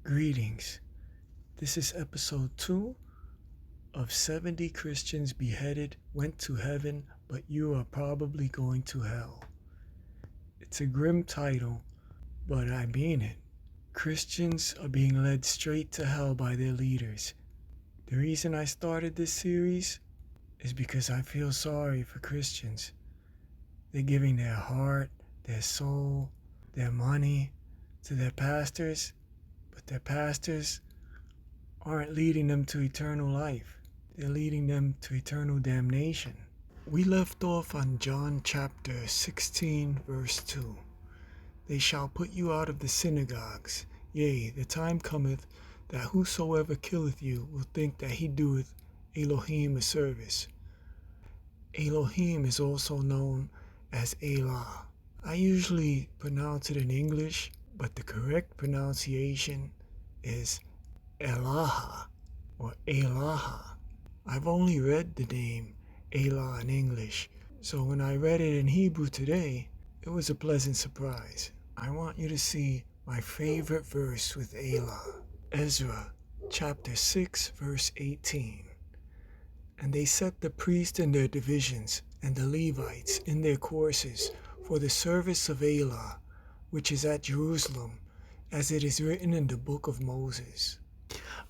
Greetings. This is episode 2 of 70 Christians Beheaded Went to Heaven, but You Are Probably Going to Hell. It's a grim title, but I mean it. Christians are being led straight to hell by their leaders. The reason I started this series is because I feel sorry for Christians. They're giving their heart, their soul, their money to their pastors, but their pastors aren't leading them to eternal life. They're leading them to eternal damnation. We left off on John chapter 16, verse 2. They shall put you out of the synagogues. Yea, the time cometh that whosoever killeth you will think that he doeth Elohim a service. Elohim is also known as Allah. I usually pronounce it in English, but the correct pronunciation is Elaha or Elaha. I've only read the name Allah in English, so when I read it in Hebrew today, it was a pleasant surprise. I want you to see my favorite verse with Allah. Ezra chapter 6 verse 18. And they set the priests in their divisions and the Levites in their courses for the service of Allah, which is at Jerusalem, as it is written in the book of Moses.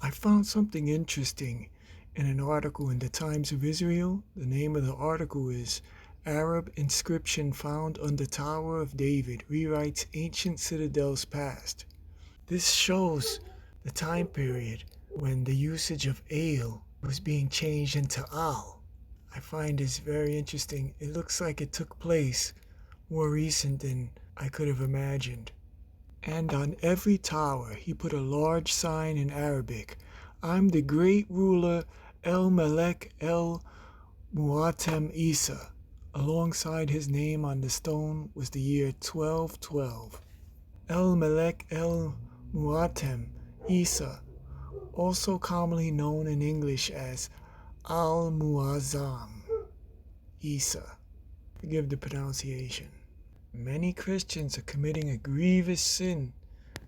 I found something interesting in an article in the Times of Israel. The name of the article is Arab Inscription Found on the Tower of David Rewrites Ancient Citadels Past. This shows the time period when the usage of Ale was being changed into Al. I find this very interesting. It looks like it took place more recent than I could have imagined. And on every tower he put a large sign in Arabic, I'm the great ruler El Melech El Muatem Isa. Alongside his name on the stone was the year 1212. El Melech El Muatem Isa, also commonly known in English as Al Muazzam Isa. Forgive the pronunciation. Many Christians are committing a grievous sin,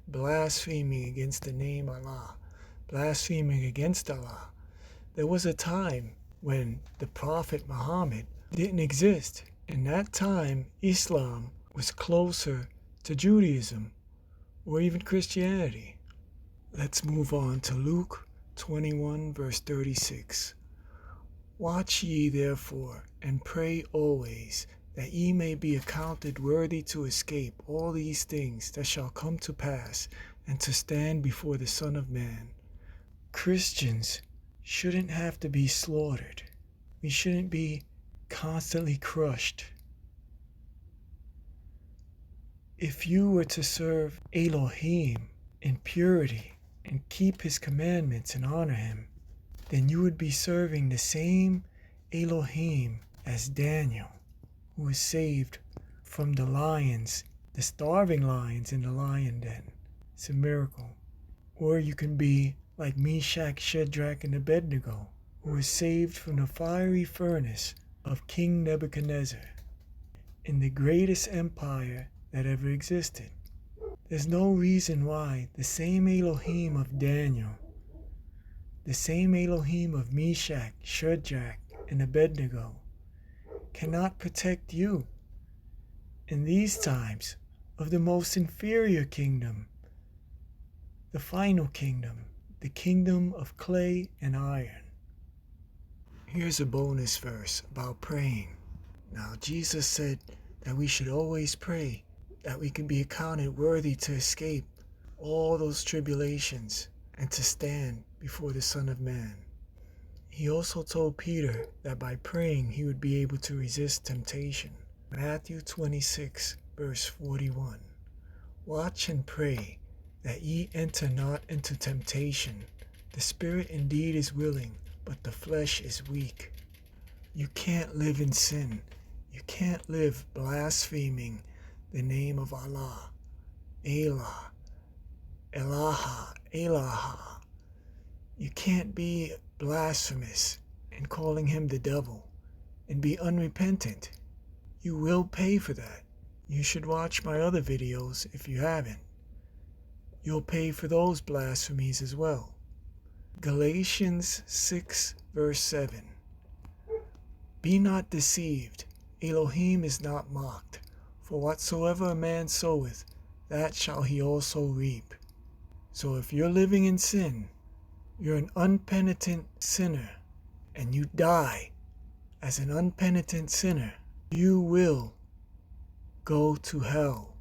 blaspheming against the name Allah, blaspheming against Allah. There was a time when the Prophet Muhammad didn't exist. In that time, Islam was closer to Judaism or even Christianity. Let's move on to Luke 21 verse 36. Watch ye therefore, and pray always, that ye may be accounted worthy to escape all these things that shall come to pass, and to stand before the Son of Man. Christians shouldn't have to be slaughtered. We shouldn't be constantly crushed. If you were to serve Elohim in purity and keep his commandments and honor him, then you would be serving the same Elohim as Daniel, who was saved from the lions, the starving lions in the lion den. It's a miracle. Or you can be like Meshach, Shadrach, and Abednego, who was saved from the fiery furnace of King Nebuchadnezzar in the greatest empire that ever existed. There's no reason why the same Elohim of Daniel, the same Elohim of Meshach, Shadrach, and Abednego cannot protect you in these times of the most inferior kingdom, the final kingdom, the kingdom of clay and iron. Here's a bonus verse about praying. Now, Jesus said that we should always pray, that we can be accounted worthy to escape all those tribulations and to stand before the Son of Man. He also told Peter that by praying he would be able to resist temptation. Matthew 26, verse 41. Watch and pray that ye enter not into temptation. The spirit indeed is willing, but the flesh is weak. You can't live in sin. You can't live blaspheming the name of Allah, Allah, Elaha, Elaha. You can't be blasphemous and calling him the devil and be unrepentant. You will pay for that. You should watch my other videos if you haven't. you'll pay for those blasphemies as well. Galatians 6 verse 7. Be not deceived, Elohim is not mocked, for whatsoever a man soweth, that shall he also reap. So if you're living in sin, you're an unpenitent sinner, and you die as an unpenitent sinner, you will go to hell.